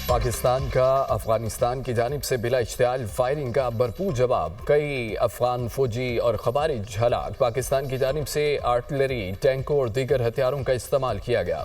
पाकिस्तान का अफगानिस्तान की जानिब से बिला इश्तियाल फायरिंग का भरपूर जवाब। कई अफगान फौजी और खवारिज हलाक। पाकिस्तान की जानिब से आर्टिलरी, टैंकों और दीगर हथियारों का इस्तेमाल किया गया।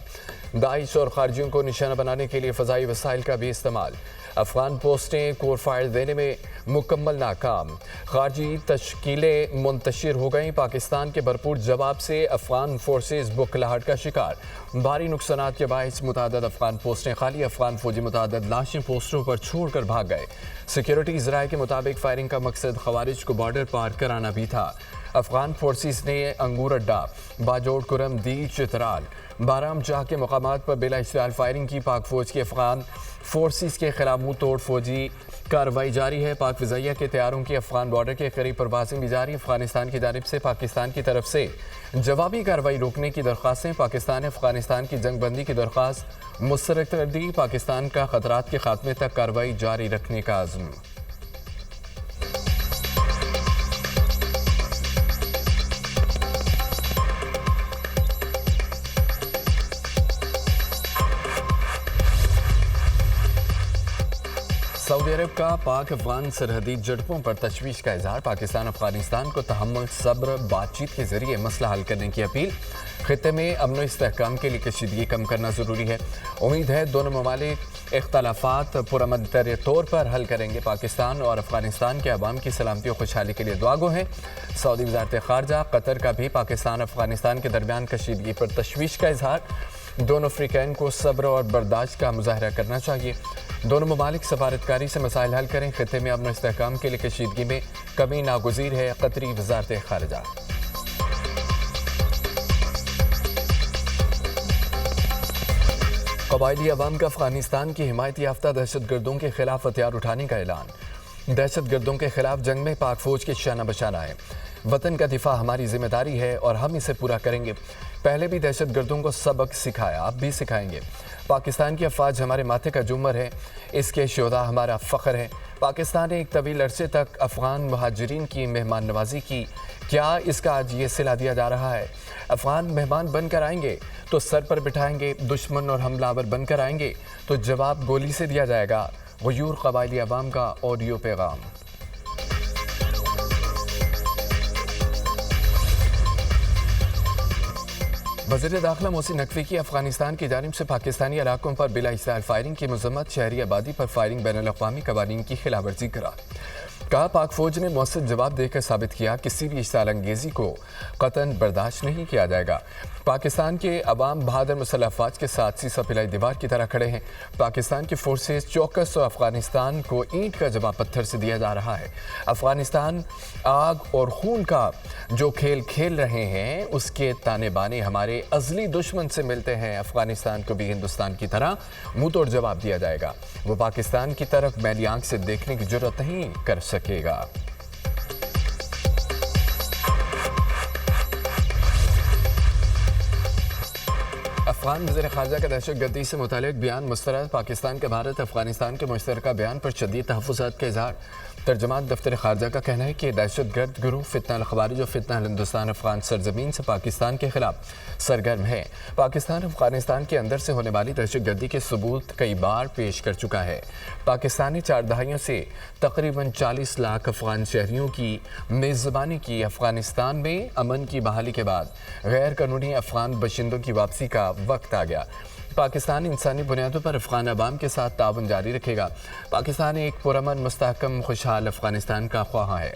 दाइश और खारजियों को निशाना बनाने के लिए फ़ज़ाई वसाइल का भी इस्तेमाल। अफगान पोस्टें कोर फायर देने में मुकम्मल नाकाम। खारजी तश्कीलें मुंतशिर हो गईं। पाकिस्तान के भरपूर जवाब से अफगान फोर्सेस बुखलाहट का शिकार। भारी नुकसानात के बायस मुतादद अफगान पोस्टें खाली। अफगान फौजी मुतादद लाशें पोस्टरों पर छोड़कर भाग गए। सिक्योरिटी ज़राए के मुताबिक फायरिंग का मकसद खवारिज को बॉर्डर पार कराना भी था। अफगान फोर्सेस ने अंगूर अड्डा, बाजोड़ कुरम दी, चित्राल, बाराम जाह के मकामात पर बिला इश्तियाल फायरिंग की। पाक फौज की अफगान फोर्सेस के खिलाफ मुंह तोड़ फौजी कार्रवाई जारी है। पाक फ़िज़ाइया के तैयारों की अफगान बॉर्डर के करीब परवाज़ें भी जारी। अफगानिस्तान की जानिब से पाकिस्तान की तरफ से जवाबी कार्रवाई रोकने की दरख्वास्तें। पाकिस्तान ने अफगानिस्तान की जंगबंदी की दरख्वास्त मुस्तरद कर दी। पाकिस्तान का खतरात के खात्मे तक कार्रवाई जारी रखने का अज़्म। सऊदी अरब का पाक अफगान सरहदी झड़पों पर तशवीश का इजहार। पाकिस्तान अफगानिस्तान को तहम्मुल, सब्र, बातचीत के जरिए मसला हल करने की अपील। खित्ते में अमन व इस्तेहकाम के लिए कशीदगी कम करना ज़रूरी है। उम्मीद है दोनों ममालिक इख्तलाफात पुरअमन तौर पर हल करेंगे। पाकिस्तान और अफगानिस्तान के अवाम की सलामती और खुशहाली के लिए दुआगो हैं। सऊदी वज़ारत ख़ारजा कतर का भी पाकिस्तान अफगानिस्तान के दरमियान कशीदगी पर तशवीश का इजहार। दोनों अफ्रीकैन को सब्र और बर्दाश्त का मुजाहरा करना चाहिए। दोनों ममालिक सफारतकारी से मसाइल हल करें। खित्ते में अमन इस्तेहकाम के लिए कशीदगी में कमी नागुज़ीर है। कतरी वज़ारत ख़ारजा। कबायली अवाम का अफगानिस्तान की हिमायत याफ्ता दहशत गर्दों के खिलाफ हथियार उठाने का ऐलान। दहशत गर्दों के खिलाफ जंग में पाक फौज के शाना बशाना है। वतन का दिफा हमारी जिम्मेदारी है और हम इसे पूरा करेंगे। पहले भी दहशत गर्दों को सबक सिखाया, अब भी सिखाएंगे। पाकिस्तान की अफवाज हमारे माथे का जुमर है, इसके शोधा हमारा फ़ख्र है। पाकिस्तान ने एक तवील अरसे तक अफ़गान मुहाजिरीन की मेहमान नवाजी की। क्या इसका आज ये सिला दिया जा रहा है? अफ़गान मेहमान बनकर आएंगे तो सर पर बिठाएंगे, दुश्मन और हमलावर बनकर आएंगे तो जवाब गोली से दिया जाएगा। गयूर कबायली अवाम का ऑडियो पैगाम। वज़ीर दाखिला मोहसिन नकवी की अफगानिस्तान की जानिब से पाकिस्तानी इलाकों पर बिला इस्तेमाल फायरिंग की मजम्मत। शहरी आबादी पर फायरिंग बैनुल अक़वामी कवानीन की खिलाफवर्जी करार। कहा पाक फौज ने मौसर जवाब देकर साबित किया किसी भी इश्तियाल अंगेज़ी को कतन बर्दाश्त नहीं किया जाएगा। पाकिस्तान के अवाम बहादुर मुसल्लह अफवाज के साथ सीसा पिलाई दीवार की तरह खड़े हैं। पाकिस्तान की फोर्सेस चौकस और अफगानिस्तान को ईंट का जवाब पत्थर से दिया जा रहा है। अफगानिस्तान आग और खून का जो खेल खेल रहे हैं उसके ताने बाने हमारे अज़ली दुश्मन से मिलते हैं। अफगानिस्तान को भी हिंदुस्तान की तरह मुंह तोड़ जवाब दिया जाएगा। वो पाकिस्तान की तरफ मैली आंख से देखने की जरूरत नहीं कर सकेगा। अफगान वज़ीर ख़ारजा का दहशत गर्दी से मुतालिक बयान मुस्तरद। पाकिस्तान के भारत अफगानिस्तान के मुश्तरका बयान पर शदीद तहफ़्फ़ुज़ात का इज़हार। तर्जमान दफ्तर ख़ारजा का कहना है कि दहशत गर्द गिरोह फितना अल ख़वारिज और फितना अल हिंदुस्तान अफगान सरजमीन से पाकिस्तान के खिलाफ सरगर्म है। पाकिस्तान अफगानिस्तान के अंदर से होने वाली दहशत गर्दी के सबूत कई बार पेश कर चुका है। पाकिस्तान ने 4 दहाइयों से तकरीबन 40 लाख अफगान शहरियों की मेज़बानी की। अफगानिस्तान में अमन की बहाली के बाद गैर कानूनी अफगान बशिंदों की वापसी का वक्त आ गया। पाकिस्तान इंसानी बुनियादों पर अफगान अवाम के साथ ताउन जारी रखेगा। पाकिस्तान एक पुरअमन, मुस्तहकम, खुशहाल अफगानिस्तान का ख्वाह है।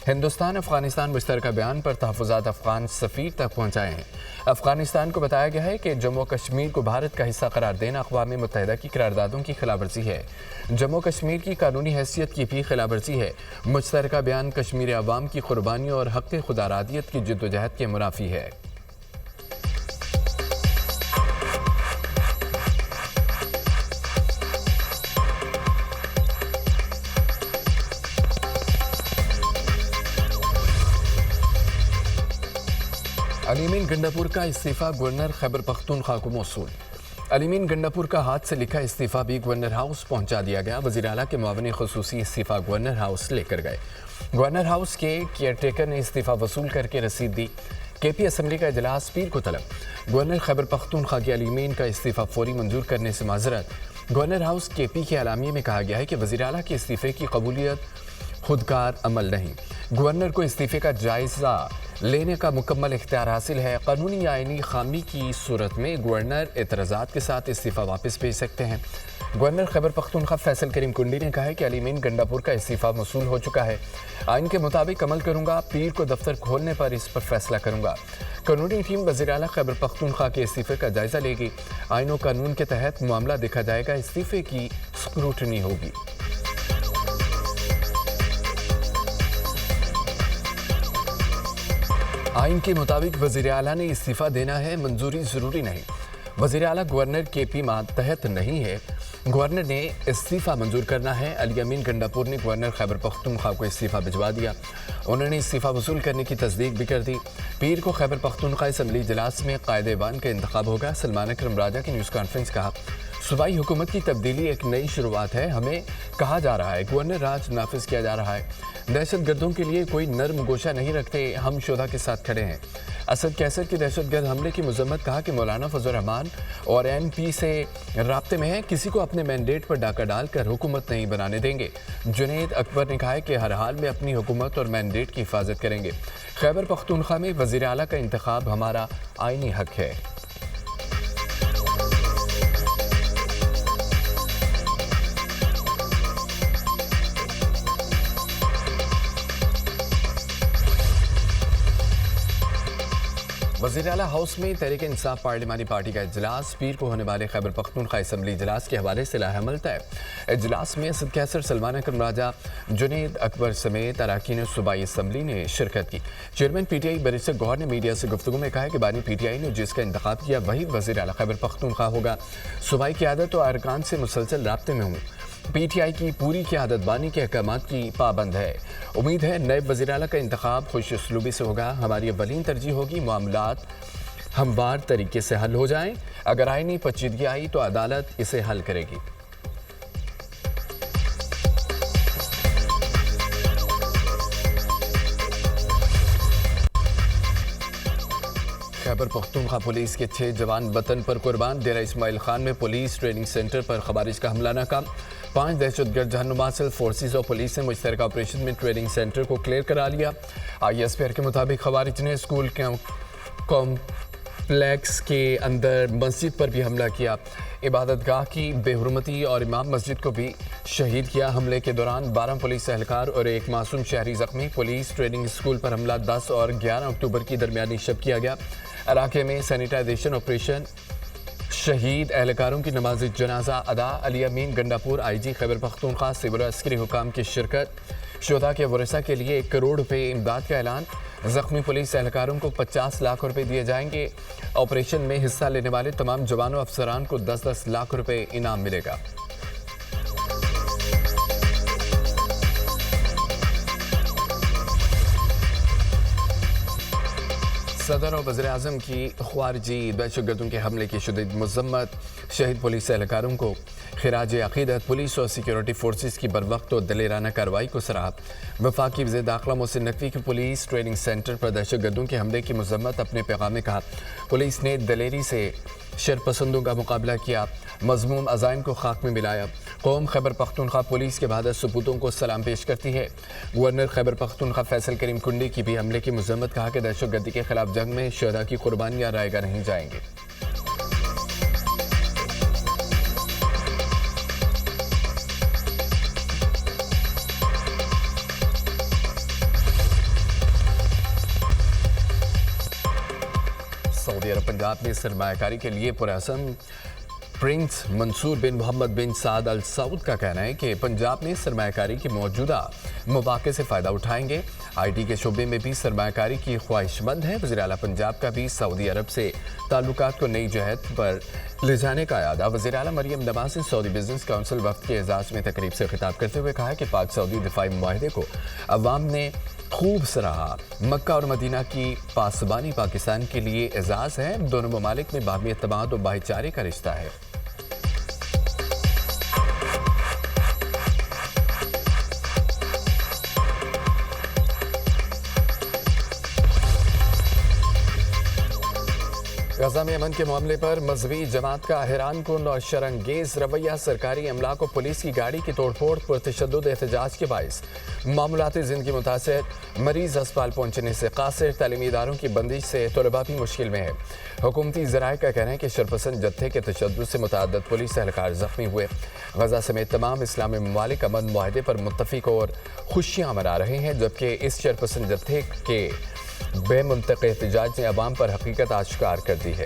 हिंदुस्तान अफगानिस्तान मुश्तरका बयान पर तहफ़्फ़ुज़ात अफगान सफ़ीर तक पहुँचाए हैं। अफगानिस्तान को बताया गया है कि जम्मू कश्मीर को भारत का हिस्सा करार देना अक़वाम मुत्तहिदा की करारदादों की खिलाफवर्जी है। जम्मू कश्मीर की कानूनी हैसियत की भी खिलाफवर्जी है। मुश्तरका बयान कश्मीरी अवाम की कुर्बानियों और हक़ खुदारादियत की जद्दोजहद के मुनाफी है। अलीमीन गंडापुर का इस्तीफ़ा गवर्नर खैबर पख्तूनख्वा को मौसूल। अलीमीन गंडापुर का हाथ से लिखा इस्तीफ़ा भी गवर्नर हाउस पहुंचा दिया गया। वज़ीर आला के मुआविन ख़ुसूसी इस्तीफ़ा गवर्नर हाउस लेकर गए। गवर्नर हाउस के केयरटेकर ने इस्तीफ़ा वसूल करके रसीद दी। केपी असम्बली का इजलास पीर को तलब। गवर्नर खैबर पख्तूनख्वा के अलीमीन का इस्तीफ़ा फौरी मंजूर करने से माजरत। गवर्नर हाउस केपी के एलामिये में कहा गया है कि वज़ीर आला के इस्तीफे की कबूलियत खुदकार अमल नहीं। गवर्नर को इस्तीफे का जायजा लेने का मुकम्मल इख्तियार हासिल है। कानूनी आईनी खामी की सूरत में गवर्नर एतराज़ात के साथ इस्तीफा वापस भेज सकते हैं। गवर्नर खैबर पख्तूनख्वा फैसल करीम कुंडी ने कहा है कि अली मीन गंडापुर का इस्तीफा मौसूल हो चुका है। आइन के मुताबिक अमल करूंगा, पीर को दफ्तर खोलने पर इस पर फैसला करूंगा। कानूनी टीम वज़ीर आला खैबर पख्तूनख्वा के इस्तीफे का जायजा लेगी। आइन और कानून के तहत मामला देखा जाएगा। इस्तीफे की स्क्रूटनी होगी। आइन के मुताबिक वज़ीर आला ने इस्तीफा देना है, मंजूरी ज़रूरी नहीं। वज़ीर आला गवर्नर केपी मातहत नहीं है, गवर्नर ने इस्तीफा मंजूर करना है। अली अमीन गंडापुर ने गवर्नर खैबर पख्तूनख्वा को इस्तीफा भिजवा दिया। उन्होंने इस्तीफा वसूल करने की तस्दीक भी कर दी। पीर को खैबर पख्तूनख्वा असम्बली इजलास में कायदे-ए-बान का इंतखाब होगा। सलमान अकरम राजा की न्यूज़ कॉन्फ्रेंस कहा, सूबाई हुकूमत की तब्दीली एक नई शुरुआत है। हमें कहा जा रहा है गवर्नर राज नाफिज किया जा रहा है। दहशत गर्दों के लिए कोई नर्म गोशा नहीं रखते, हम शोधा के साथ खड़े हैं। असद कैसर के दहशतगर्द हमले की मजम्मत, कहा कि मौलाना फजल रहमान और एनपी से राब्ते में है, किसी को अपने मैंडेट पर डाका डालकर हुकूमत नहीं बनाने देंगे। जुनैद अकबर ने कहा है कि हर हाल में अपनी हुकूमत और मैंडेट की हिफाजत करेंगे। खैबर पख्तूनख्वा में वज़ीर आला का इंतखाब हमारा आईनी हक है। वज़ीर आला हाउस में तहरीक इंसाफ पार्लिमानी पार्टी का इजलास, पीर को होने वाले खैबर पख्तूनख्वा असम्बली इजलास के हवाले से लाहेअमल तय। इजलास में असद कैसर, सलमान अकरम राजा, जुनैद अकबर समेत अरकान सूबाई असम्बली ने शिरकत की। चेयरमैन पीटीआई बैरिस्टर गौहर ने मीडिया से गुफ्तगू में कहा कि बानी पीटीआई ने जिसका इंतखाब किया वही वज़ीर आला खैबर पख्तूनख्वा होगा। सूबाई क़यादत और अरकान से मुसलसल राब्ते में हूँ। पीटीआई की पूरी क़यादत बानी के अहकामात की पाबंद है। उम्मीद है नए वज़ीर आला का इंतखाब खुश उसलूबी से होगा। हमारी अव्वलीन तरजीह होगी मामलात हमवार तरीके से हल हो जाएं। अगर आईनी पेचीदगी आई तो अदालत इसे हल करेगी। खैबर पख्तूनख्वा पुलिस के 6 जवान वतन पर कुर्बान। डेरा इस्माइल खान में पुलिस ट्रेनिंग सेंटर पर खवारिज का हमला नाकाम। 5 दहशतगर्द जहन्नुम हासिल। फोर्सेज और पुलिस ने मुश्तरका ऑपरेशन में ट्रेनिंग सेंटर को क्लियर करा लिया। ISPR के मुताबिक खवारिज ने स्कूल कॉम्प्लेक्स के अंदर मस्जिद पर भी हमला किया। इबादतगाह की बेहुरमती और इमाम मस्जिद को भी शहीद किया। हमले के दौरान 12 पुलिस एहलकार और एक मासूम शहरी जख्मी। पुलिस ट्रेनिंग स्कूल पर हमला 10 और 11 अक्टूबर की दरमियानी शब किया गया। इलाके में सैनिटाइजेशन ऑपरेशन, शहीद एहलकारों की नमाज जनाजा अदा। अली अमीन गंडापुर IG खैबर पख्तूनख्वा सिविल अस्करी हुकाम की शिरकत। शोधा के वरसा के लिए 1 करोड़ रुपए इमदाद का ऐलान। जख्मी पुलिस एहलकारों को 50 लाख रुपए दिए जाएंगे। ऑपरेशन में हिस्सा लेने वाले तमाम जवानों अफसरान को 10-10 लाख रुपए इनाम मिलेगा। सदर और वज़ीर आज़म की ख़वारिजी दहशतगर्दों के हमले की शदीद मज़म्मत। शहीद पुलिस एहलकारों को खिराज अक़ीदत। पुलिस और सिक्योरिटी फोर्सेस की बरवक्त और दिलेराना कार्रवाई को सराहा। वफाकी वज़ीर दाखिला मोहसिन नकवी की पुलिस ट्रेनिंग सेंटर पर दहशतगर्दों के हमले की मज़म्मत अपने पैगाम में कहा, पुलिस ने दिलेरी से शरपसंदों का मुकाबला किया, मज़मूम अज़ाइम को खाक में मिलाया। कौम खैबर पख्तूनख्वा पुलिस के बहादुर सपूतों को सलाम पेश करती है। गवर्नर खैबर पख्तूनख्वा फैसल करीम कुंडी की भी हमले की मज़म्मत, कहा कि दहशतगर्दी के खिलाफ जंग में शहदा की कुर्बानियाँ रायगा नहीं जाएंगे। सऊदी अरब पंजाब में सरमायाकारी के लिए पुरअज़म प्रिंस मंसूर बिन मोहम्मद बिन साद अल सऊद का कहना है कि पंजाब में सरमायाकारी के मौजूदा मौक़े से फ़ायदा उठाएंगे। IT के शोबे में भी सरमायाकारी की ख्वाहिशमंद है। वज़ीर आला पंजाब का भी सऊदी अरब से ताल्लुकात को नई जहत पर ले जाने का इरादा। वज़ीर आला मरियम नवाज़ ने सऊदी बिजनेस काउंसिल वफ़द के एजाज़ में तकरीब से खिताब करते हुए कहा कि पाक सऊदी दिफाई मुआहदे को अवाम ने खूब सराहा। मक्का और मदीना की पासबानी पाकिस्तान के लिए एजाज़ है। दोनों ममालिक में बाहमी एतमाद और भाईचारे का रिश्ता है। गजा में अमन के मामले पर मजहबी जमात का हैरान कुन और शरंगेज रवैया, सरकारी अमला को पुलिस की गाड़ी की तोड़फोड़ पुरतशद्दुद एहतजाज के बाइस मामूलाती जिंदगी मुतासर, मरीज अस्पताल पहुंचने से कासिर, तालीमी इदारों की बंदिश से तलबा भी मुश्किल में है। हुकूमती ज़राए का कहना है कि शरपसंद जत्थे के तशद्दुद से मुतअद्दिद पुलिस एहलकार जख्मी हुए। गजा समेत तमाम इस्लामी ममालिक अमन मुआहदे पर मुत्तफिक और खुशियाँ मना रहे हैं, जबकि इस शरपसंद जत्थे के बेमुंतक़ एहतजाज ने अवाम पर हकीकत आश्कार कर दी है।